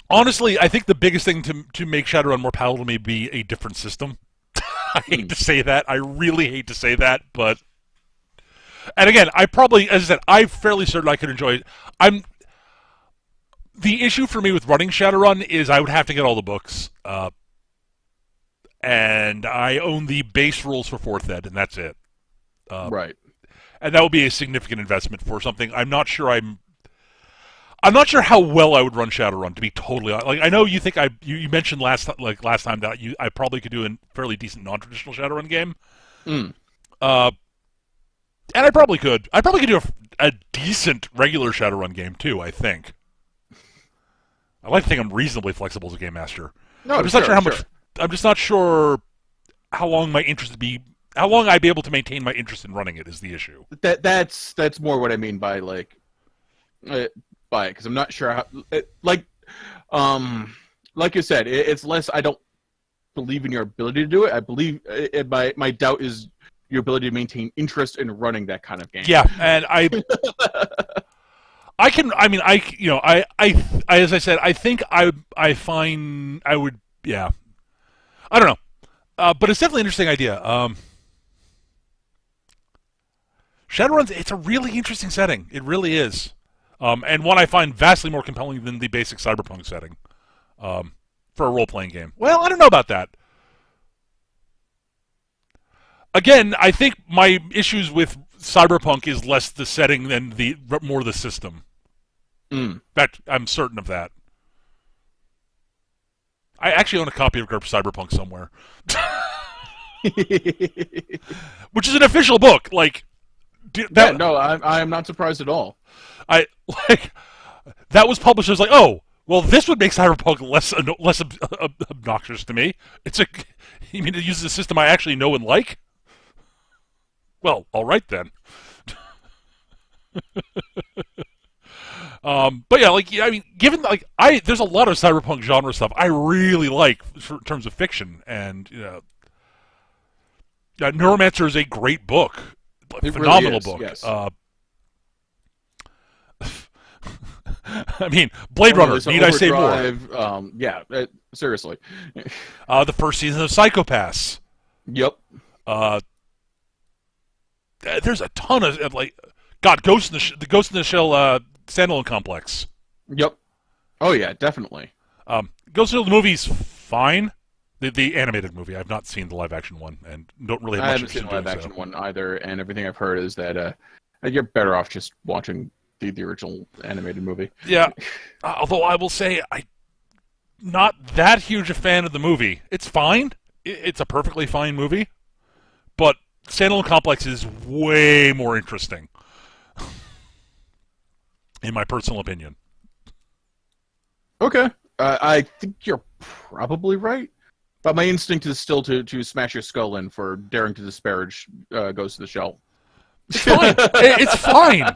Honestly, I think the biggest thing to make Shadowrun more palatable may be a different system. I hate to say that. I really hate to say that, but And again, I probably, as I said, I'm fairly certain I could enjoy it. I'm the issue for me with running Shadowrun is I would have to get all the books, and I own the base rules for 4th Ed, and that's it. Right. And that would be a significant investment for something. I'm not sure how well I would run Shadowrun, to be totally honest. Like, I know you think you mentioned last time that I probably could do a fairly decent non-traditional Shadowrun game. Mm. And I probably could. I probably could do a decent regular Shadowrun game too, I think. I like to think I'm reasonably flexible as a game master. No, I'm just not sure how much. I'm just not sure how long my interest would be. How long I'd be able to maintain my interest in running it is the issue. That's more what I mean by by it, because I'm not sure how. Like you said, it's less. I don't believe in your ability to do it. I believe my doubt is your ability to maintain interest in running that kind of game. Yeah, and I can. I mean, as I said, I think I find I would. Yeah, I don't know, but it's definitely an interesting idea. Shadowrun's it's a really interesting setting. It really is, and one I find vastly more compelling than the basic cyberpunk setting for a role-playing game. Well, I don't know about that. Again, I think my issues with cyberpunk is less the setting than more the system. In fact, I'm certain of that. I actually own a copy of Cyberpunk somewhere, which is an official book. Like, no, I'm not surprised at all. That was published. I was like, oh, well, this would make Cyberpunk less obnoxious to me. You mean it uses a system I actually know and like? Well, all right then. But yeah, I mean, given there's a lot of cyberpunk genre stuff I really like in terms of fiction, and Neuromancer is a great book, phenomenal book. Yes. I mean, Blade Runner. Need I say more? Seriously. The first season of Psychopaths. Yep. There's a ton of Ghost in the Shell standalone complex. Yep. Oh yeah, definitely. Ghost in the Shell movie's fine. The animated movie. I've not seen the live action one, and don't really have much interest in doing so. I haven't seen the live action one either, and everything I've heard is that you're better off just watching the original animated movie. Yeah. Although I will say I'm not that huge a fan of the movie. It's fine. It's a perfectly fine movie, but standalone complex is way more interesting, in my personal opinion. Okay. I think you're probably right, but my instinct is still to smash your skull in for daring to disparage Ghost of the Shell. It's fine. It's fine.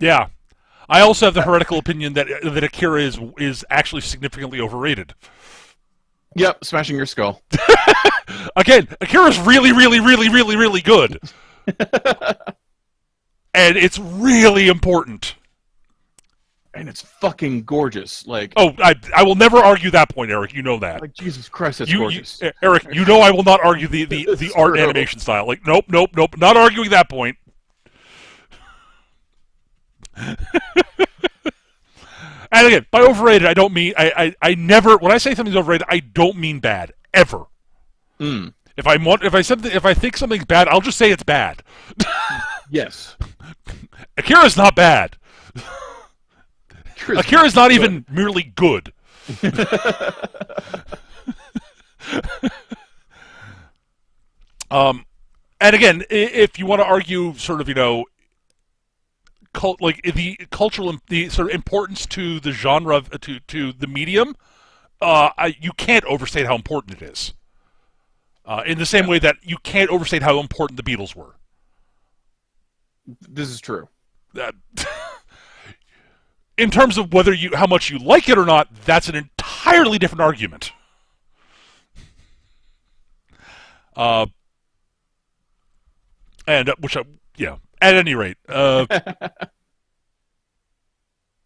Yeah. I also have the heretical opinion that Akira is actually significantly overrated. Yep, smashing your skull. Again, Akira's really, really, really, really, really good. And it's really important. And it's fucking gorgeous. Oh, I will never argue that point, Eric. You know that. Jesus Christ, that's gorgeous. Eric, you know I will not argue the art and animation style. Nope, not arguing that point. And again, by overrated, I don't mean I never. When I say something's overrated, I don't mean bad ever. If I think something's bad, I'll just say it's bad. Yes. Akira's not bad. Akira's not even merely good. And again, if you want to argue sort of, the cultural, the sort of importance to the genre, to the medium, you can't overstate how important it is. In the same way that you can't overstate how important the Beatles were. This is true. In terms of how much you like it or not, that's an entirely different argument. At any rate, although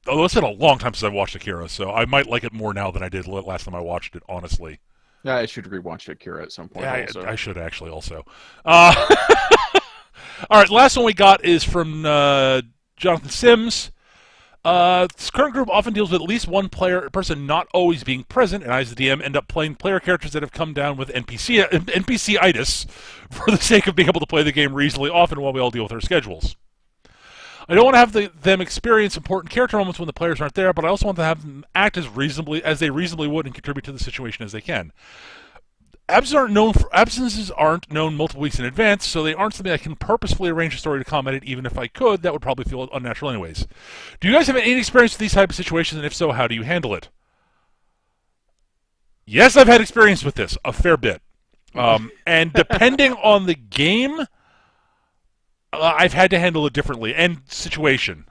it's been a long time since I watched Akira, so I might like it more now than I did last time I watched it, honestly. Yeah, I should rewatch Akira at some point. Yeah, Also, I should actually also. Uh, all right, last one we got is from Jonathan Sims. This current group often deals with at least one person not always being present, and I, as the DM, end up playing player characters that have come down with NPC-itis for the sake of being able to play the game reasonably often while we all deal with our schedules. I don't want to have them experience important character moments when the players aren't there, but I also want to have them act as they reasonably would and contribute to the situation as they can. Absences aren't known multiple weeks in advance, so they aren't something I can purposefully arrange a story to comment it. Even if I could, that would probably feel unnatural anyways. Do you guys have any experience with these type of situations, and if so, how do you handle it? Yes, I've had experience with this, a fair bit. And depending on the game, I've had to handle it differently, and situation.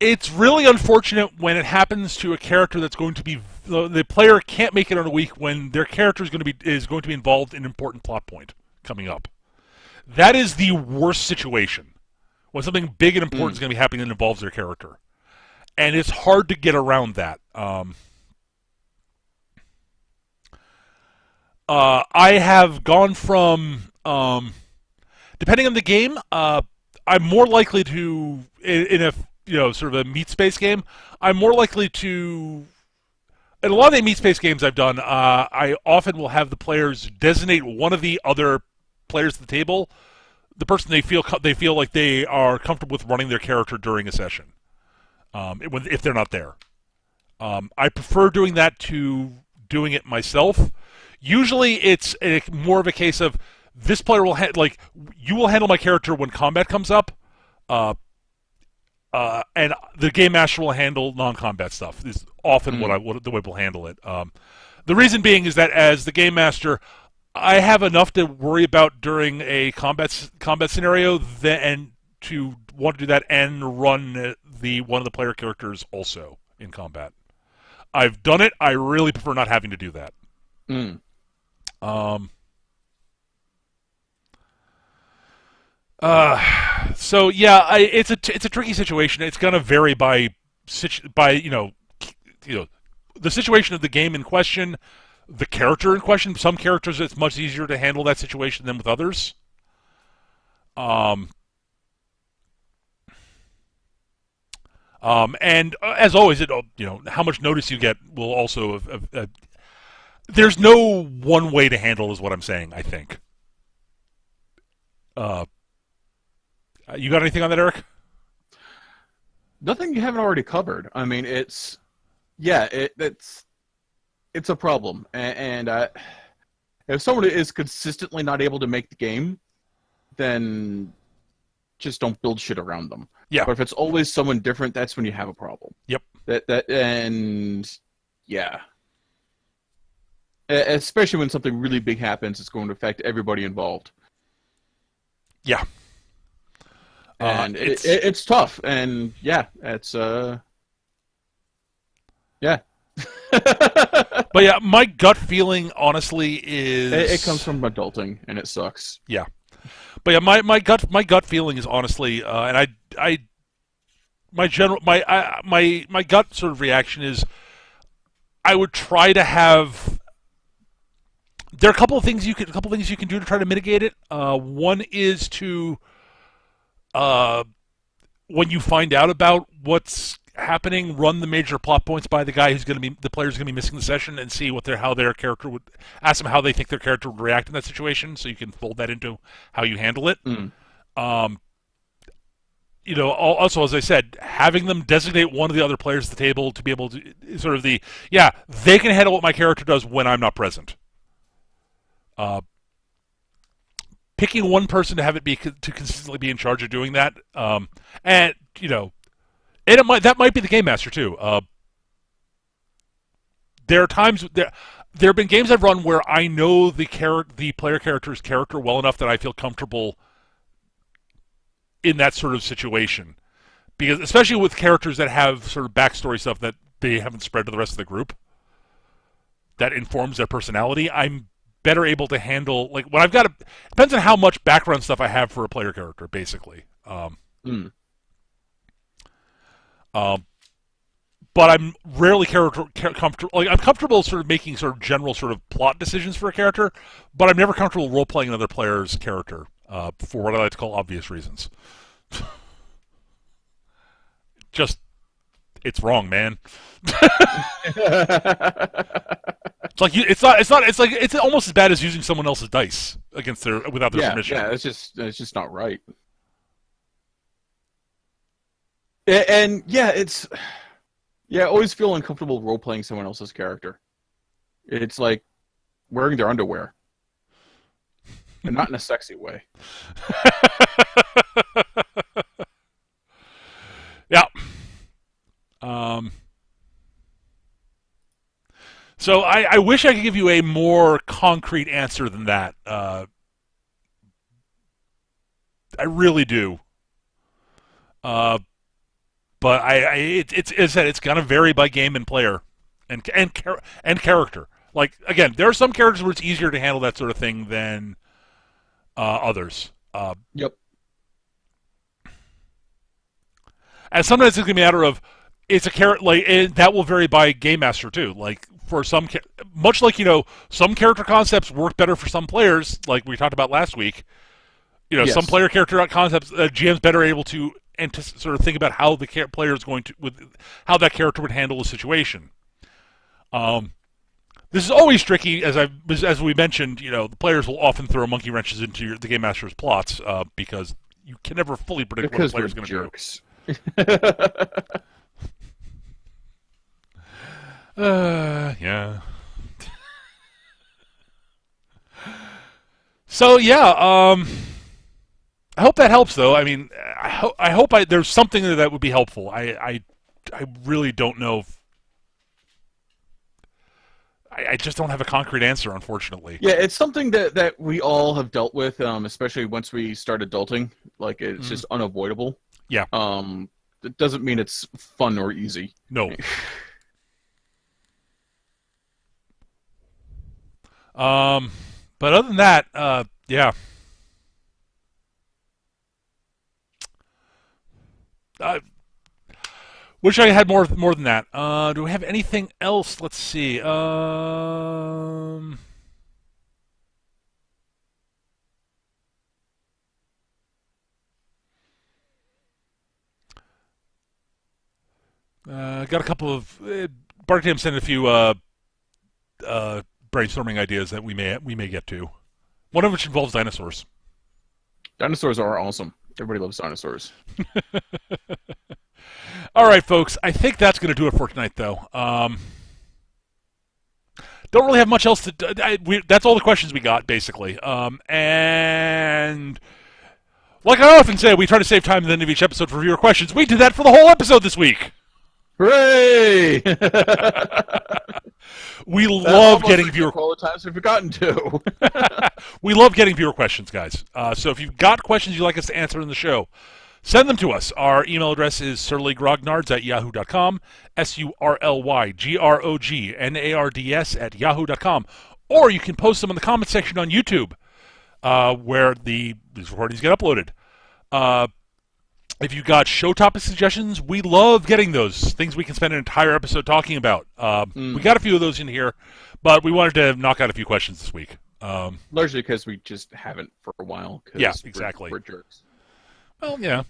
It's really unfortunate when it happens to a character that's going to be the player can't make it on a week when their character is going to be involved in an important plot point coming up. That is the worst situation when something big and important is going to be happening that involves their character, and it's hard to get around that. I have gone from depending on the game, I'm more likely to in a sort of a meat space game. I'm more likely to. In a lot of the meat space games I've done, I often will have the players designate one of the other players at the table, the person they feel like they are comfortable with running their character during a session, if they're not there. I prefer doing that to doing it myself. Usually, it's more of a case of this player will you will handle my character when combat comes up. And the game master will handle non-combat stuff. Is often the way we'll handle it. The reason being is that as the game master, I have enough to worry about during a combat scenario, and to want to do that and run one of the player characters also in combat. I've done it. I really prefer not having to do that. So yeah, it's a tricky situation. It's gonna vary by the situation of the game in question, the character in question. Some characters it's much easier to handle that situation than with others. And as always, how much notice you get will also. There's no one way to handle, is what I'm saying. I think. You got anything on that, Eric? Nothing you haven't already covered. I mean, it's a problem, and if someone is consistently not able to make the game, then just don't build shit around them. Yeah. But if it's always someone different, that's when you have a problem. Yep. Especially when something really big happens, it's going to affect everybody involved. Yeah. And it's tough, and it's yeah. But yeah, my gut feeling, honestly, is it comes from adulting, and it sucks. Yeah, but yeah, my gut feeling is honestly, and my gut sort of reaction is, I would try to have. There are a couple things you can do to try to mitigate it. One is to, when you find out about what's happening, run the major plot points by the guy the player's going to be missing the session, and see how their character would. Ask them how they think their character would react in that situation, so you can fold that into how you handle it. Also, as I said, having them designate one of the other players at the table to be able to sort of they can handle what my character does when I'm not present. Picking one person to have it to consistently be in charge of doing that, and that might be the game master too. There are times there have been games I've run where I know the player character's character well enough that I feel comfortable in that sort of situation, because especially with characters that have sort of backstory stuff that they haven't spread to the rest of the group, that informs their personality. I'm better able to handle, like, when I've got depends on how much background stuff I have for a player character, basically. but I'm rarely comfortable. Like I'm comfortable sort of making sort of general sort of plot decisions for a character, but I'm never comfortable role playing another player's character for what I like to call obvious reasons. Just it's wrong, man. It's like it's almost as bad as using someone else's dice against their without their permission. Yeah, it's just not right. And yeah, I always feel uncomfortable role playing someone else's character. It's like wearing their underwear, and not in a sexy way. Yeah. So I wish I could give you a more concrete answer than that. I really do. But it's gonna vary by game and player, and character. Like again, there are some characters where it's easier to handle that sort of thing than others. Yep. And sometimes it's gonna be a matter of it's a character that will vary by game master too. Like for some, much like some character concepts work better for some players, like we talked about last week. Yes. Some player character concepts, GM's better able to sort of think about how the player is going to how that character would handle a situation. This is always tricky, as we mentioned. The players will often throw monkey wrenches into the game master's plots because you can never fully predict what the player's going to do. Yeah. So yeah, I hope that helps. Though I mean, I hope there's something that would be helpful. I really don't know. I just don't have a concrete answer, unfortunately. Yeah, it's something that we all have dealt with, especially once we start adulting. Like it's just unavoidable. Yeah. It doesn't mean it's fun or easy. No. But other than that, yeah. Wish I had more than that. Do we have anything else? Let's see. Got a couple of Bartam sent a few brainstorming ideas that we may get to. One of which involves dinosaurs. Dinosaurs are awesome. Everybody loves dinosaurs. All right, folks. I think that's going to do it for tonight, though. Don't really have much else to. That's all the questions we got, basically. And like I often say, we try to save time at the end of each episode for viewer questions. We did that for the whole episode this week. Hooray! We love getting viewer all the times we've forgotten to. We love getting viewer questions, guys. So if you've got questions you'd like us to answer in the show, send them to us. Our email address is surlygrognards@yahoo.com, surlygrognards@yahoo.com, or you can post them in the comment section on YouTube, where these recordings get uploaded. If you got show topic suggestions, we love getting those. Things we can spend an entire episode talking about. We got a few of those in here, but we wanted to knock out a few questions this week. Largely because we just haven't for a while. Yeah, exactly. We're jerks. Well, yeah.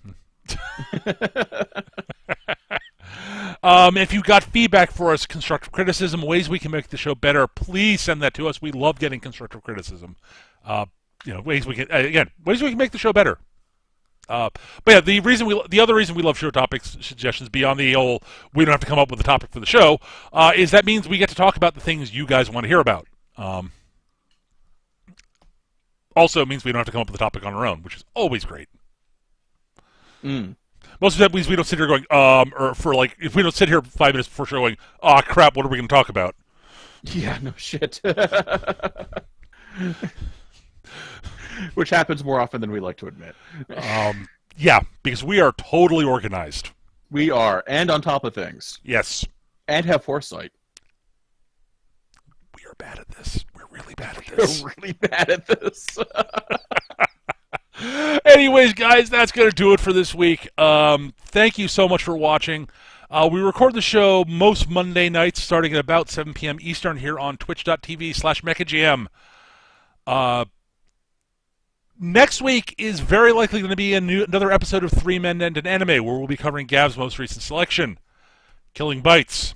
If you've got feedback for us, constructive criticism, ways we can make the show better, please send that to us. We love getting constructive criticism. Ways we can make the show better. But yeah, the other reason we love show topics suggestions beyond the whole we don't have to come up with a topic for the show is that means we get to talk about the things you guys want to hear about. Also means we don't have to come up with a topic on our own, which is always great. Most of that means we don't sit here going if we don't sit here 5 minutes before show going, oh crap, what are we going to talk about? Yeah, no shit. Which happens more often than we like to admit. Yeah, because we are totally organized. We are, and on top of things. Yes. And have foresight. We are bad at this. We're really bad at this. We're really bad at this. Anyways, guys, that's going to do it for this week. Thank you so much for watching. We record the show most Monday nights starting at about 7 p.m. Eastern here on twitch.tv/MechaGM. Next week is very likely going to be another episode of Three Men and an Anime, where we'll be covering Gav's most recent selection, Killing Bites.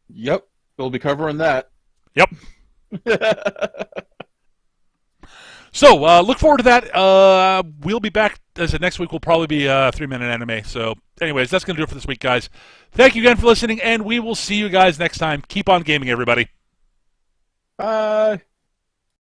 Yep, we'll be covering that. Yep. So, look forward to that. We'll be back, as I said, next week will probably be 3 Men and Anime. So, anyways, that's going to do it for this week, guys. Thank you again for listening, and we will see you guys next time. Keep on gaming, everybody. Bye.